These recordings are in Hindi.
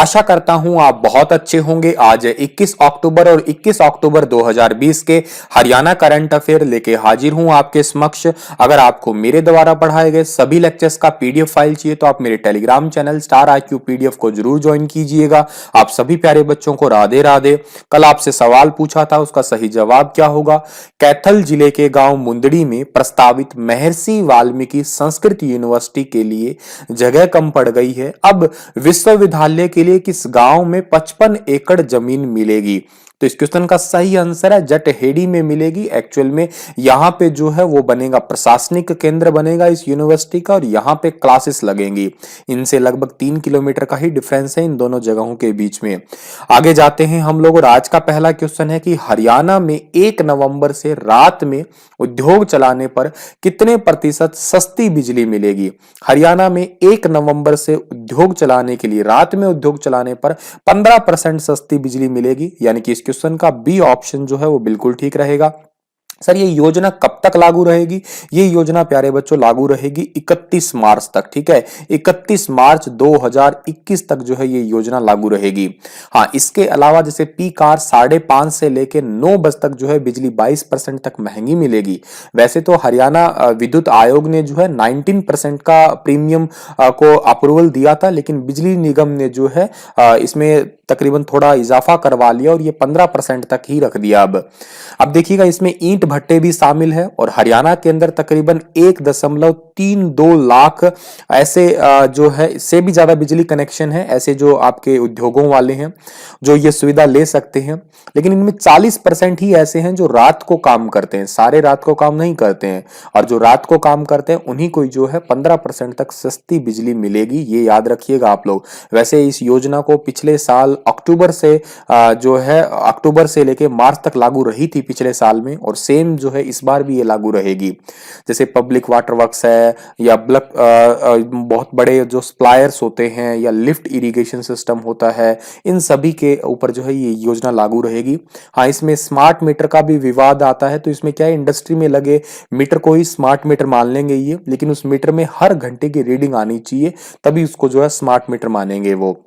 आशा करता हूं आप बहुत अच्छे होंगे। आज 21 अक्टूबर और 21 अक्टूबर 2020 के हरियाणा करंट अफेयर लेके हाजिर हूं आपके समक्ष। अगर आपको मेरे द्वारा पढ़ाए गए सभी लेक्चर्स का पीडीएफ फाइल चाहिए तो आप मेरे Telegram channel star IQ PDF को जरूर ज्वाइन कीजिएगा। आप सभी प्यारे बच्चों को राधे राधे। कल आपसे सवाल पूछा था, उसका सही जवाब क्या होगा? कैथल जिले के गांव मुंदड़ी में प्रस्तावित महर्षि वाल्मीकि संस्कृत यूनिवर्सिटी के लिए जगह कम पड़ गई है। अब विश्वविद्यालय के लिए किस गांव में 55 एकड़ जमीन मिलेगी? तो इस क्वेश्चन का सही आंसर है जटहेड़ी में मिलेगी। एक्चुअल में यहाँ पे जो है वो बनेगा प्रशासनिक केंद्र बनेगा इस यूनिवर्सिटी का, और यहाँ पे क्लासेस लगेंगी। इनसे लगभग 3 किलोमीटर का ही डिफरेंस है इन दोनों जगहों के बीच में। आगे जाते हैं हम लोग, और आज का पहला क्वेश्चन है कि हरियाणा में 1 नवंबर से रात में उद्योग चलाने पर कितने प्रतिशत सस्ती बिजली मिलेगी? हरियाणा में 1 नवंबर से उद्योग चलाने के लिए रात में उद्योग चलाने पर 15% सस्ती बिजली मिलेगी, यानी कि इस क्वेश्चन का बी ऑप्शन जो है वो बिल्कुल ठीक रहेगा। सर ये योजना कब तक लागू रहेगी? ये योजना प्यारे बच्चों लागू रहेगी 31 मार्च तक। ठीक है, 31 मार्च 2021 तक जो है ये योजना लागू रहेगी। हाँ, इसके अलावा जैसे पी कार 5:30 से लेके 9 बजे तक जो है बिजली 22% तक महंगी मिलेगी। वैसे तो हरियाणा विद्युत आयोग ने जो है 19% का प्रीमियम को अप्रूवल दिया था, लेकिन बिजली निगम ने जो है इसमें तकरीबन थोड़ा इजाफा करवा लिया और ये 15% तक ही रख दिया। अब देखिएगा इसमें ईंट भट्टे भी शामिल है, और हरियाणा के अंदर तकरीबन 1.32 लाख ऐसे जो है इससे भी ज्यादा बिजली कनेक्शन है, ऐसे जो आपके उद्योगों वाले हैं जो ये सुविधा ले सकते हैं। लेकिन इनमें 40% ही ऐसे हैं जो रात को काम करते हैं, सारे रात को काम नहीं करते हैं, और जो रात को काम करते हैं उन्हीं को जो है 15% तक सस्ती बिजली मिलेगी, ये याद रखिएगा आप लोग। वैसे इस योजना को पिछले साल अक्टूबर से जो है अक्टूबर से लेके मार्च तक लागू रही थी पिछले साल में, और सेम जो है इस बार भी ये लागू रहेगी। जैसे पब्लिक वाटर वर्क्स है या बहुत बड़े जो सप्लायर्स होते हैं या लिफ्ट इरिगेशन सिस्टम होता है, इन सभी के ऊपर जो है ये योजना लागू रहेगी। हाँ, इसमें स्मार्ट मीटर का भी विवाद आता है, तो इसमें क्या है इंडस्ट्री में लगे मीटर को ही स्मार्ट मीटर मान लेंगे ये, लेकिन उस मीटर में हर घंटे की रीडिंग आनी चाहिए, तभी उसको जो है स्मार्ट मीटर मानेंगे वो।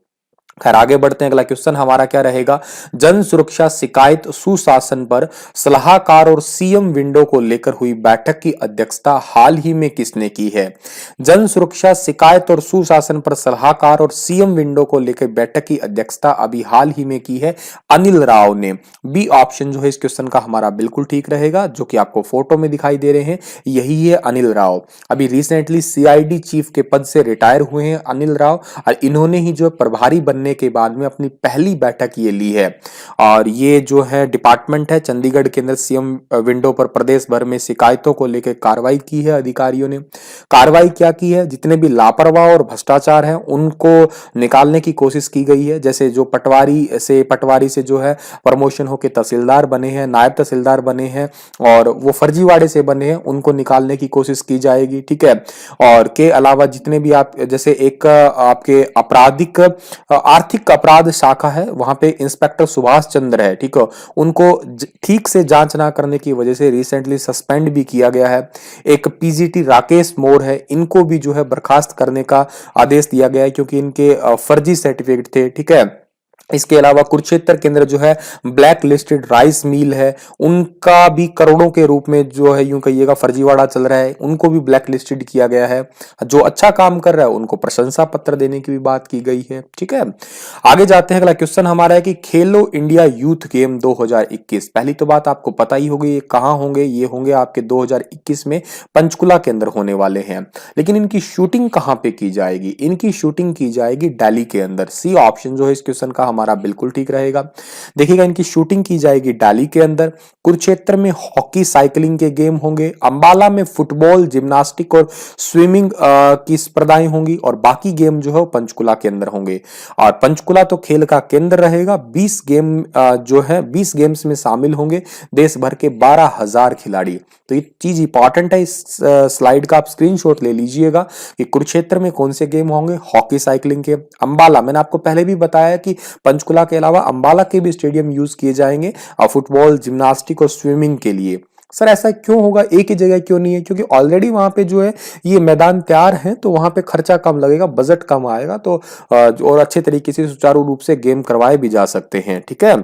खैर आगे बढ़ते हैं, अगला क्वेश्चन हमारा क्या रहेगा? जन सुरक्षा शिकायत सुशासन पर सलाहकार और सीएम विंडो को लेकर हुई बैठक की अध्यक्षता हाल ही में किसने की है? जन सुरक्षा शिकायत और सुशासन पर सलाहकार और सीएम विंडो को लेकर बैठक की अध्यक्षता अभी हाल ही में की है अनिल राव ने। बी ऑप्शन जो है इस क्वेश्चन का हमारा बिल्कुल ठीक रहेगा, जो कि आपको फोटो में दिखाई दे रहे हैं, यही है अनिल राव। अभी रिसेंटली CID चीफ के पद से रिटायर हुए हैं अनिल राव, और इन्होंने ही जो प्रभारी बनने के बाद में अपनी पहली बैठक ये ली है। और ये जो है डिपार्टमेंट है चंडीगढ़ के अंदर सीएम विंडो पर प्रदेश भर में शिकायतों को लेकर कार्रवाई की है अधिकारियों ने। कार्रवाई क्या की है? जितने भी लापरवाह और भ्रष्टाचार हैं उनको निकालने की कोशिश की गई है। जैसे जो पटवारी से जो है प्रमोशन होकर तहसीलदार बने हैं, नायब तहसीलदार बने हैं, और वो फर्जीवाड़े से बने हैं, उनको निकालने की कोशिश की जाएगी। ठीक है, और के अलावा जितने भी आप जैसे एक आपके आपराधिक आर्थिक अपराध शाखा है, वहां पे इंस्पेक्टर सुभाष चंद्र है, ठीक है, उनको ठीक से जांच ना करने की वजह से रिसेंटली सस्पेंड भी किया गया है। एक PGT राकेश मोर है, इनको भी जो है बर्खास्त करने का आदेश दिया गया है क्योंकि इनके फर्जी सर्टिफिकेट थे। ठीक है, इसके अलावा कुरुक्षेत्र के अंदर जो है ब्लैक लिस्टेड राइस मिल है, उनका भी करोड़ों के रूप में जो है यूं कहिएगा फर्जीवाड़ा चल रहा है, उनको भी ब्लैक लिस्टेड किया गया है। जो अच्छा काम कर रहा है उनको प्रशंसा पत्र देने की भी बात की गई है। ठीक है, आगे जाते हैं, अगला क्वेश्चन हमारा है कि खेलो इंडिया यूथ गेम 2021, पहली तो बात आपको पता ही होगी ये कहाँ होंगे, ये होंगे आपके 2021 में पंचकुला के अंदर होने वाले हैं। लेकिन इनकी शूटिंग कहाँ पे की जाएगी? इनकी शूटिंग की जाएगी दिल्ली के अंदर। सी ऑप्शन जो है इस क्वेश्चन का हमारा बिल्कुल ठीक रहेगा। देखिएगा इनकी शूटिंग की जाएगी दिल्ली के अंदर। कुरुक्षेत्र में हॉकी साइकिलिंग के गेम होंगे, अंबाला में फुटबॉल जिम्नास्टिक और स्विमिंग की स्पर्धाएं होंगी, और बाकी गेम जो है पंचकुला के अंदर होंगे। और पंचकुला तो खेल का केंद्र रहेगा। 20 गेम जो है 20 गेम्स में शामिल होंगे देश भर के 12,000 खिलाड़ी। तो ये चीज इंपॉर्टेंट है, इस स्लाइड का आप स्क्रीनशॉट ले लीजिएगा कि कुरुक्षेत्र में कौन से गेम होंगे हॉकी साइकिलिंग के। अंबाला मैंने आपको पहले भी बताया कि पंचकुला के अलावा अंबाला के भी स्टेडियम यूज किए जाएंगे और फुटबॉल जिम्नास्टिक और स्विमिंग के लिए। सर ऐसा क्यों होगा, एक ही जगह क्यों नहीं है? क्योंकि ऑलरेडी वहां पे जो है ये मैदान तैयार है, तो वहां पे खर्चा कम लगेगा, बजट कम आएगा, तो और अच्छे तरीके से सुचारू रूप से गेम करवाए भी जा सकते हैं। ठीक है।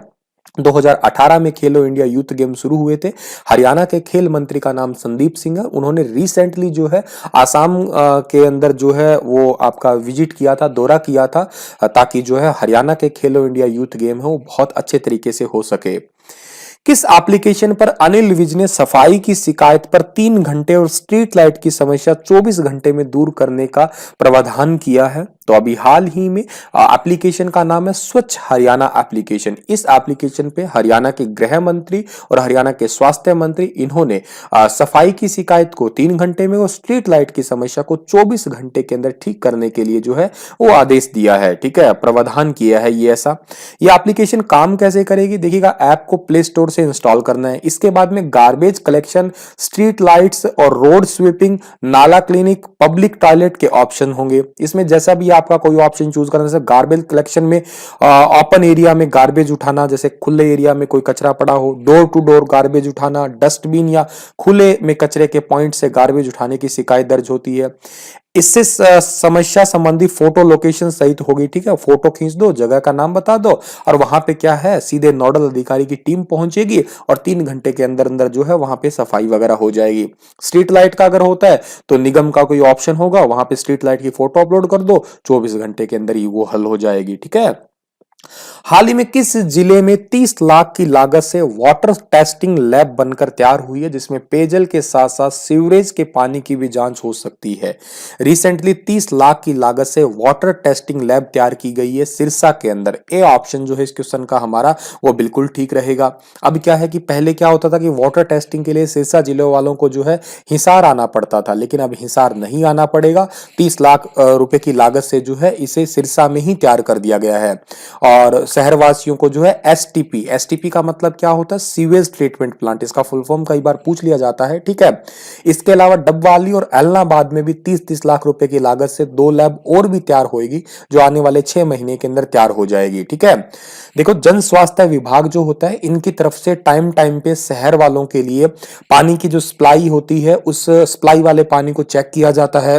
2018 में खेलो इंडिया यूथ गेम शुरू हुए थे। हरियाणा के खेल मंत्री का नाम संदीप सिंह है। उन्होंने रिसेंटली जो है आसाम के अंदर जो है वो आपका विजिट किया था, दौरा किया था, ताकि जो है हरियाणा के खेलो इंडिया यूथ गेम है वो बहुत अच्छे तरीके से हो सके। किस एप्लीकेशन पर अनिल विज ने सफाई की शिकायत पर 3 घंटे और स्ट्रीट लाइट की समस्या 24 घंटे में दूर करने का प्रावधान किया है? तो अभी हाल ही में एप्लीकेशन का नाम है स्वच्छ हरियाणा एप्लीकेशन। इस एप्लीकेशन पे हरियाणा के गृह मंत्री और हरियाणा के स्वास्थ्य मंत्री इन्होंने सफाई की शिकायत को 3 घंटे में और स्ट्रीट लाइट की समस्या को 24 घंटे के अंदर ठीक करने के लिए जो है वो आदेश दिया है। ठीक है, प्रावधान किया है ये ऐसा। ये एप्लीकेशन काम कैसे करेगी? देखिएगा, ऐप को प्ले स्टोर से इंस्टॉल करना है। इसके बाद में गार्बेज कलेक्शन, स्ट्रीट लाइट्स और रोड स्वीपिंग, नाला क्लिनिक, पब्लिक टॉयलेट के ऑप्शन होंगे। इसमें जैसा भी आपका कोई ऑप्शन चूज करना, जैसे गार्बेज कलेक्शन में ओपन एरिया में गार्बेज उठाना, जैसे खुले एरिया में कोई कचरा पड़ा हो, डोर टू डोर गार्बेज उठाना, डस्टबिन या खुले में कचरे के पॉइंट से गार्बेज उठाने की शिकायत दर्ज होती है। इससे समस्या संबंधी फोटो लोकेशन सहित होगी। ठीक है, फोटो खींच दो, जगह का नाम बता दो और वहां पे क्या है सीधे नोडल अधिकारी की टीम पहुंचेगी और 3 घंटे के अंदर अंदर जो है वहां पे सफाई वगैरह हो जाएगी। स्ट्रीट लाइट का अगर होता है तो निगम का कोई ऑप्शन होगा, वहां पे स्ट्रीट लाइट की फोटो अपलोड कर दो, 24 घंटे के अंदर ही वो हल हो जाएगी। ठीक है। हाल ही में किस जिले में 30 लाख की लागत से वाटर टेस्टिंग लैब बनकर तैयार हुई है, जिसमें पेयजल के साथ साथ सीवरेज के पानी की भी जांच हो सकती है? रिसेंटली 30 लाख की लागत से वाटर टेस्टिंग लैब तैयार की गई है सिरसा के अंदर। ए ऑप्शन जो है इस क्वेश्चन का हमारा वो बिल्कुल ठीक रहेगा। अब क्या है कि पहले क्या होता था कि वाटर टेस्टिंग के लिए सिरसा जिले वालों को जो है हिसार आना पड़ता था, लेकिन अब हिसार नहीं आना पड़ेगा। 30 लाख रुपए की लागत से जो है इसे सिरसा में ही तैयार कर दिया गया है। और शहरवासियों को जो है एसटीपी का मतलब क्या होता है? Sewage treatment plant. इसका फुल फॉर्म कई बार पूछ लिया जाता है। ठीक है। इसके अलावा डबवाली और एलनाबाद में भी 30-30 लाख रुपए की लागत से 2 लैब और भी तैयार होगी, जो आने वाले 6 महीने के अंदर तैयार हो जाएगी। ठीक है। देखो, जन स्वास्थ्य विभाग जो होता है इनकी तरफ से टाइम टाइम पे शहर वालों के लिए पानी की जो सप्लाई होती है उस सप्लाई वाले पानी को चेक किया जाता है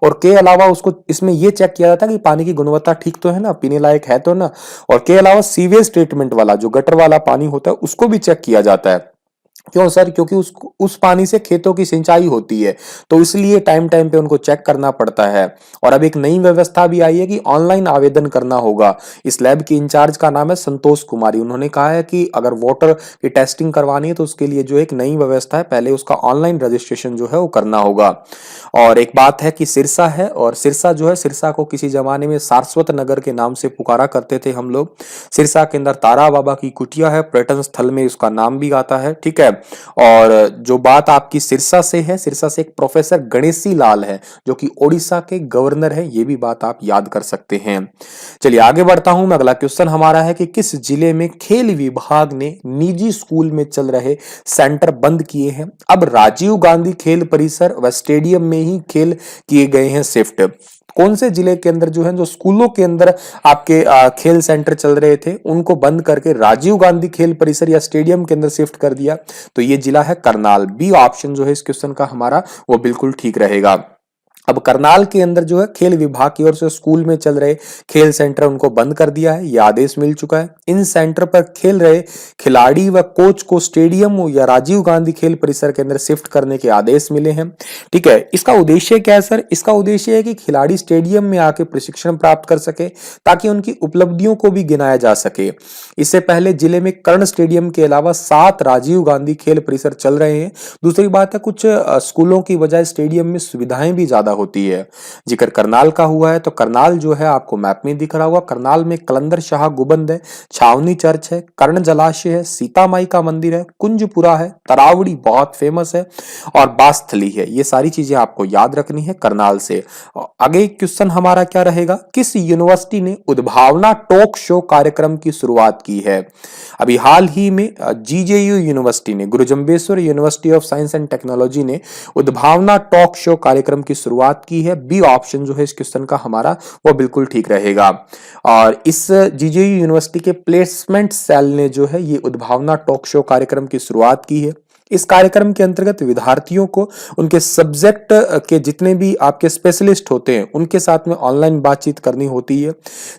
और के अलावा उसको इसमें यह चेक किया जाता है कि पानी की गुणवत्ता ठीक तो है ना, पीने लायक है तो ना। और के अलावा सीवेज ट्रीटमेंट वाला जो गटर वाला पानी होता है उसको भी चेक किया जाता है। क्यों सर? क्योंकि उस पानी से खेतों की सिंचाई होती है, तो इसलिए टाइम टाइम पे उनको चेक करना पड़ता है। और अब एक नई व्यवस्था भी आई है कि ऑनलाइन आवेदन करना होगा। इस लैब की इंचार्ज का नाम है संतोष कुमारी। उन्होंने कहा है कि अगर वाटर की टेस्टिंग करवानी है तो उसके लिए जो एक नई व्यवस्था है, पहले उसका ऑनलाइन रजिस्ट्रेशन जो है वो करना होगा। और एक बात है कि सिरसा है, और सिरसा जो है, सिरसा को किसी जमाने में सारस्वत नगर के नाम से पुकारा करते थे हम लोग। सिरसा के अंदर तारा बाबा की कुटिया है, पर्यटन स्थल में उसका नाम भी आता है। ठीक है। और जो बात आपकी सिरसा से है, सिरसा से एक प्रोफेसर गणेशी लाल है जो कि ओडिशा के गवर्नर है, ये भी बात आप याद कर सकते हैं। चलिए आगे बढ़ता हूं मैं। अगला क्वेश्चन हमारा है कि किस जिले में खेल विभाग ने निजी स्कूल में चल रहे सेंटर बंद किए हैं? अब राजीव गांधी खेल परिसर व स्टेडियम में ही खेल किए गए हैं शिफ्ट। कौन से जिले के अंदर जो है, जो स्कूलों के अंदर आपके खेल सेंटर चल रहे थे उनको बंद करके राजीव गांधी खेल परिसर या स्टेडियम के अंदर शिफ्ट कर दिया? तो ये जिला है करनाल। बी ऑप्शन जो है इस क्वेश्चन का हमारा वो बिल्कुल ठीक रहेगा। अब करनाल के अंदर जो है खेल विभाग की ओर से स्कूल में चल रहे खेल सेंटर उनको बंद कर दिया है, यह आदेश मिल चुका है। इन सेंटर पर खेल रहे खिलाड़ी व कोच को स्टेडियम या राजीव गांधी खेल परिसर के अंदर शिफ्ट करने के आदेश मिले हैं। ठीक है। इसका उद्देश्य क्या है सर? इसका उद्देश्य है कि खिलाड़ी स्टेडियम में आके प्रशिक्षण प्राप्त कर सके, ताकि उनकी उपलब्धियों को भी गिनाया जा सके। इससे पहले जिले में कर्ण स्टेडियम के अलावा 7 राजीव गांधी खेल परिसर चल रहे हैं। दूसरी बात है, कुछ स्कूलों की बजाय स्टेडियम में सुविधाएं भी ज्यादा होती है। जिक्र करनाल का हुआ है तो करनाल जो है आपको मैप में दिख रहा होगा। करनाल में कलंदर शाह गुबंद है, छावनी चर्च है, कर्ण जलाशय है, सीता माई का मंदिर है, कुंजपुरा है, तरावड़ी बहुत फेमस है और बास्थली है। ये सारी चीजें आपको याद रखनी है करनाल से। आगे क्वेश्चन हमारा क्या रहेगा? किस यूनिवर्सिटी ने उद्भावना टॉक शो कार्यक्रम की शुरुआत की है? अभी हाल ही में जीजेयू यूनिवर्सिटी ने, गुरु Jambheshwar university of science and technology ने उद्भावना टॉक शो कार्यक्रम की शुरुआत की है। बी ऑप्शन जो है इस क्वेश्चन का हमारा वो बिल्कुल ठीक रहेगा। और इस जीजेयू यूनिवर्सिटी के प्लेसमेंट सेल ने जो है ये उद्भावना टॉक शो कार्यक्रम की शुरुआत की है। इस कार्यक्रम के अंतर्गत विद्यार्थियों को उनके सब्जेक्ट के जितने भी आपके स्पेशलिस्ट होते हैं उनके साथ में ऑनलाइन बातचीत करनी होती है,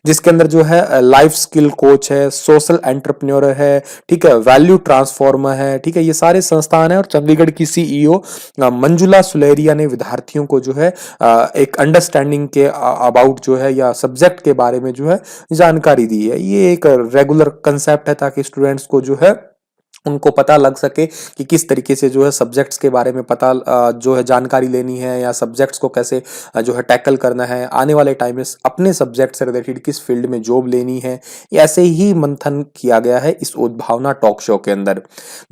जिसके अंदर जो है लाइफ स्किल कोच है, सोशल एंटरप्रेन्योर है, ठीक है, वैल्यू ट्रांसफॉर्मर है, ठीक है, ये सारे संस्थान है। और चंडीगढ़ की सीईओ मंजुला सुलेरिया ने विद्यार्थियों को जो है एक अंडरस्टैंडिंग के अबाउट जो है या सब्जेक्ट के बारे में जो है जानकारी दी है। ये एक रेगुलर कंसेप्ट है ताकि स्टूडेंट्स को जो है उनको पता लग सके कि किस तरीके से जो है सब्जेक्ट्स के बारे में पता जो है जानकारी लेनी है या सब्जेक्ट्स को कैसे जो है टैकल करना है, आने वाले टाइम में अपने सब्जेक्ट से रिलेटेड किस फील्ड में जॉब लेनी है। ऐसे ही मंथन किया गया है इस उद्भावना टॉक शो के अंदर।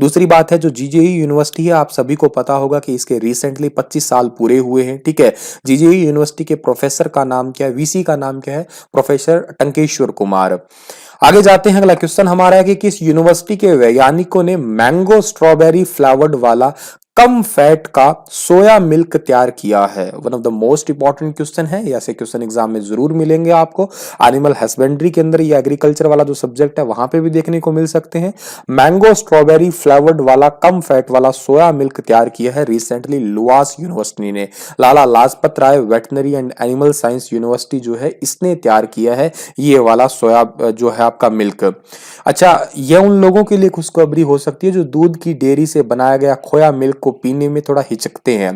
दूसरी बात है जो जीजेई यूनिवर्सिटी है, आप सभी को पता होगा कि इसके रिसेंटली 25 साल पूरे हुए हैं, ठीक है। जीजेई यूनिवर्सिटी के प्रोफेसर का नाम क्या है, वीसी का नाम क्या है, प्रोफेसर टंकेश्वर कुमार। आगे जाते हैं, अगला क्वेश्चन हमारा है कि किस यूनिवर्सिटी के वैज्ञानिकों ने मैंगो स्ट्रॉबेरी फ्लेवर्ड वाला कम फैट का सोया मिल्क तैयार किया है। One of the most important question है, ऐसे क्वेश्चन एग्जाम में जरूर मिलेंगे आपको। एनिमल हस्बेंड्री के अंदर ये एग्रीकल्चर वाला जो सब्जेक्ट है वहां पे भी देखने को मिल सकते हैं। मैंगो स्ट्रॉबेरी फ्लेवर्ड वाला कम फैट वाला सोया मिल्क तैयार किया है रिसेंटली लुआस यूनिवर्सिटी ने। Lala Lajpat Rai veterinary and animal science university जो है इसने तैयार किया है ये वाला सोया जो है आपका मिल्क। अच्छा, ये उन लोगों के लिए खुशखबरी हो सकती है जो दूध की डेयरी से बनाया गया खोया मिल्क को पीने में थोड़ा हिचकते हैं।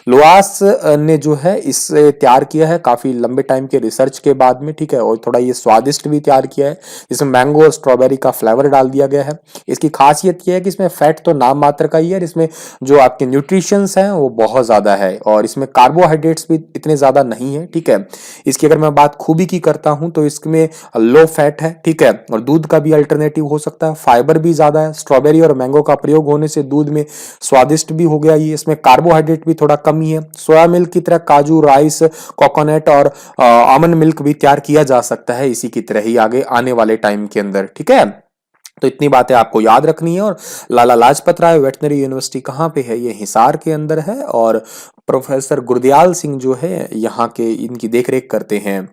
लुआस ने जो है इसे तैयार किया है काफी लंबे टाइम के रिसर्च के बाद में, ठीक है, और थोड़ा ये स्वादिष्ट भी तैयार किया है। इसमें मैंगो और स्ट्रॉबेरी का फ्लेवर डाल दिया गया है। इसकी खासियत यह है कि इसमें फैट तो नाम मात्र का ही है, इसमें जो आपके न्यूट्रिशंस हैं वो बहुत ज्यादा है और इसमें कार्बोहाइड्रेट्स भी इतने ज्यादा नहीं है, ठीक है। इसकी अगर मैं बात खूबी की करता हूं तो इसमें लो फैट है, ठीक है, और दूध का भी अल्टरनेटिव हो सकता है। फाइबर भी ज्यादा है, स्ट्रॉबेरी और मैंगो का प्रयोग होने से दूध में स्वादिष्ट भी हो गया ये। इसमें कार्बोहाइड्रेट भी थोड़ा कम ही है। सोया मिल्क की तरह काजू, राइस, कोकोनट और आमंड मिल्क भी तैयार किया जा सकता है इसी की तरह ही आगे आने वाले टाइम के अंदर, ठीक है। तो इतनी बातें आपको याद रखनी है। और लाला लाजपत राय वेटनरी यूनिवर्सिटी कहाँ पे है, ये हिसार के अंदर है और प्रोफेसर गुरदयाल सिंह जो है यहाँ के इनकी देखरेख करते हैं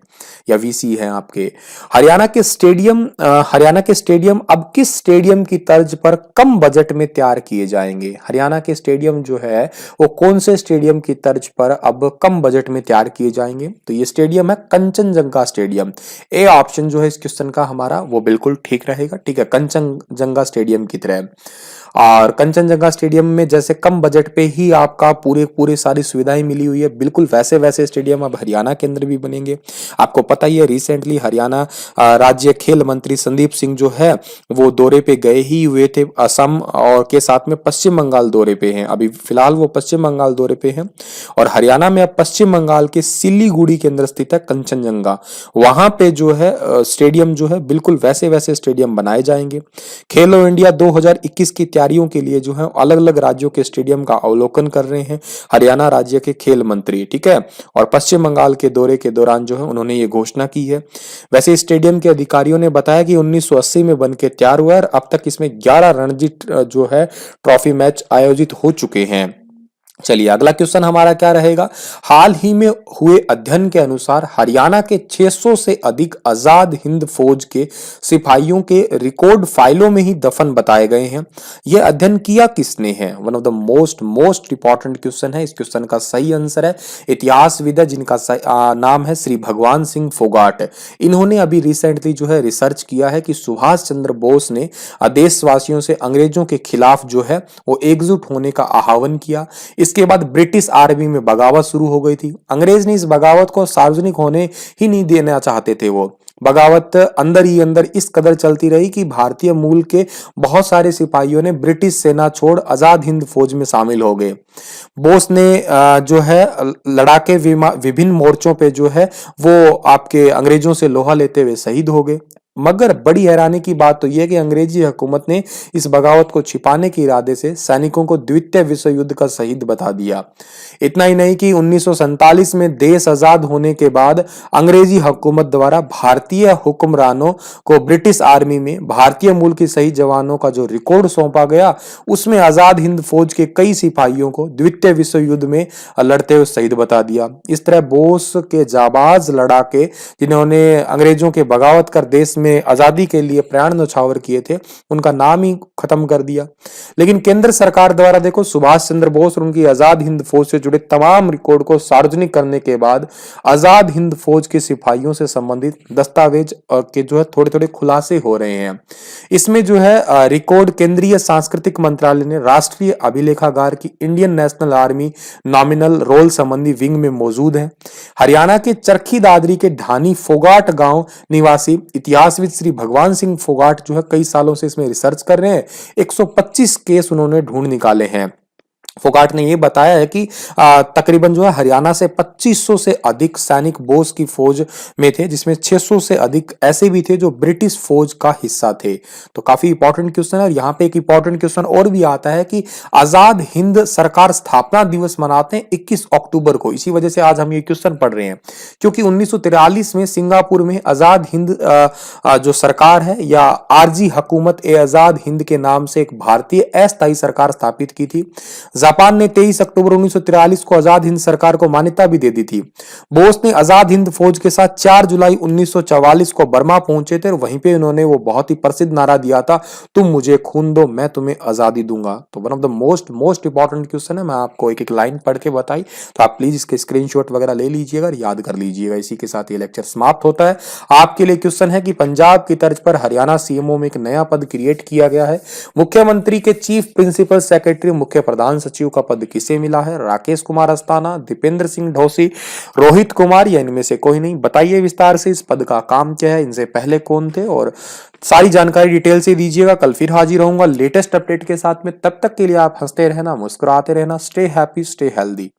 या वीसी हैं आपके। हरियाणा के स्टेडियम अब किस स्टेडियम की तर्ज पर कम बजट में तैयार किए जाएंगे। हरियाणा के स्टेडियम जो है वो कौन से स्टेडियम की तर्ज पर अब कम बजट में तैयार किए जाएंगे, तो ये स्टेडियम है कंचनजंगा स्टेडियम। ए ऑप्शन जो है इस क्वेश्चन का हमारा वो बिल्कुल ठीक रहेगा, ठीक है, कंचनजंगा स्टेडियम की तरह। और कंचनजंगा स्टेडियम में जैसे कम बजट पे ही आपका पूरे सारी सुविधाएं मिली हुई है, बिल्कुल वैसे वैसे स्टेडियम अब हरियाणा के अंदर भी बनेंगे। आपको पता ही है रिसेंटली हरियाणा राज्य खेल मंत्री संदीप सिंह जो है वो दौरे पे गए ही हुए थे असम और के साथ में पश्चिम बंगाल दौरे पे हैं। अभी फिलहाल वो पश्चिम बंगाल दौरे पे हैं और हरियाणा में अब पश्चिम बंगाल के सिलीगुड़ी के अंदर स्थित है कंचनजंगा। वहां पे जो है स्टेडियम जो है बिल्कुल वैसे वैसे स्टेडियम बनाए जाएंगे। खेलो इंडिया 2021 की तैयारियों के लिए जो है अलग अलग राज्यों के स्टेडियम का अवलोकन कर रहे हैं हरियाणा राज्य के खेल मंत्री, ठीक है। और पश्चिम बंगाल के दौरे के दौरान जो है उन्होंने ये घोषणा की है। वैसे स्टेडियम के अधिकारियों ने बताया कि 1980 में बनके तैयार हुआ है और अब तक इसमें 11 रणजी जो है ट्रॉफी मैच आयोजित हो चुके हैं। चलिए अगला क्वेश्चन हमारा क्या रहेगा। हाल ही में हुए अध्ययन के अनुसार हरियाणा के 600 से अधिक आजाद हिंद फौज के सिपाहियों के रिकॉर्ड फाइलों में ही दफन बताए गए हैं। यह अध्ययन किया किसने है। One of the most important question है। इस क्वेश्चन का सही आंसर है इतिहासविद जिनका नाम है श्री भगवान सिंह फोगाट। इन्होंने अभी रिसेंटली जो है रिसर्च किया है कि सुभाष चंद्र बोस ने देशवासियों से अंग्रेजों के खिलाफ जो है वो एकजुट होने का आह्वान किया। इसके बाद ब्रिटिश आर्मी में बगावत शुरू हो गई थी। अंग्रेज ने इस बगावत को सार्वजनिक होने ही नहीं देना चाहते थे। वो बगावत अंदर ही अंदर इस कदर चलती रही कि भारतीय मूल के बहुत सारे सिपाहियों ने ब्रिटिश सेना छोड़ आजाद हिंद फौज में शामिल हो गए। बोस ने जो है लड़ाके विभिन्न मोर्चों पे जो है वो आपके अंग्रेजों से लोहा लेते हुए शहीद हो गए। मगर बड़ी हैरानी की बात तो यह कि अंग्रेजी हुकूमत ने इस बगावत को छिपाने के इरादे से सैनिकों को द्वितीय विश्व युद्ध का शहीद बता दिया। इतना ही नहीं कि 1947 में देश आजाद होने के बाद अंग्रेजी हुकूमत द्वारा भारतीय हुक्मरानों को ब्रिटिश आर्मी में भारतीय मूल के शहीद जवानों का जो रिकॉर्ड सौंपा गया उसमें आजाद हिंद फौज के कई सिपाहियों को द्वितीय विश्व युद्ध में लड़ते हुए शहीद बता दिया। इस तरह बोस के जाबाज लड़ाके जिन्होंने अंग्रेजों के बगावत कर देश में आजादी के लिए प्राण न्यौछावर किए थे, उनका नाम ही खत्म कर दिया। लेकिन केंद्र सरकार द्वारा देखो सुभाष चंद्र बोस और उनकी आजाद हिंद फौज से जुड़े तमाम रिकॉर्ड को सार्वजनिक करने के बाद आजाद हिंद फौज के सिपाहियों से संबंधित दस्तावेज के जो है थोड़े थोड़े खुलासे हो रहे हैं। इसमें जो है रिकॉर्ड केंद्रीय सांस्कृतिक मंत्रालय ने राष्ट्रीय अभिलेखागार की Indian national army nominal roll संबंधी विंग में मौजूद है। हरियाणा के चरखी दादरी के ढानी फोगाट गांव निवासी इतिहासविद श्री भगवान सिंह फोगाट जो है कई सालों से इसमें रिसर्च कर रहे हैं। 125 केस उन्होंने ढूंढ निकाले हैं। फोगाट ने यह बताया है कि तकरीबन जो है हरियाणा से 2500 से अधिक सैनिक बोस की फौज में थे, जिसमें 600 से अधिक ऐसे भी थे जो ब्रिटिश फौज का हिस्सा थे। तो काफी इंपॉर्टेंट क्वेश्चन है। और यहाँ पे एक इंपॉर्टेंट क्वेश्चन और भी आता है कि आजाद हिंद सरकार स्थापना दिवस मनाते हैं 21 अक्टूबर को। इसी वजह से आज हम ये क्वेश्चन पढ़ रहे हैं, क्योंकि 1943 में सिंगापुर में आजाद हिंद जो सरकार है या आरजी हुकूमत ए आजाद हिंद के नाम से एक भारतीय अस्थायी सरकार स्थापित की थी। जापान ने 23 अक्टूबर 1943 को आजाद हिंद सरकार को मान्यता भी दे दी थी। बोस ने आजाद हिंद फौज के साथ 4 जुलाई 1944 को बर्मा पहुंचे थे और वहीं पे उन्होंने वो बहुत ही प्रसिद्ध नारा दिया था, तुम मुझे खून दो मैं तुम्हें आजादी दूंगा। तो one of the most important question है। मैं आपको एक एक लाइन पढ़ के बताई, तो आप प्लीज इसके स्क्रीनशॉट वगैरह ले लीजिएगा, याद कर लीजिएगा। इसी के साथ ये लेक्चर समाप्त होता है। आपके लिए क्वेश्चन है कि पंजाब की तर्ज पर हरियाणा सीएमओ में एक नया पद क्रिएट किया गया है। मुख्यमंत्री के चीफ प्रिंसिपल सेक्रेटरी मुख्य प्रधान सचिव का पद किसे मिला है? राकेश कुमार अस्थाना, दीपेंद्र सिंह ढोसी, रोहित कुमार या इनमें से कोई नहीं? बताइए विस्तार से इस पद का काम क्या है, इनसे पहले कौन थे, और सारी जानकारी डिटेल से दीजिएगा। कल फिर हाजिर होऊंगा लेटेस्ट अपडेट के साथ में। तब तक के लिए आप हंसते रहना, मुस्कुराते रहना। Stay happy, stay healthy.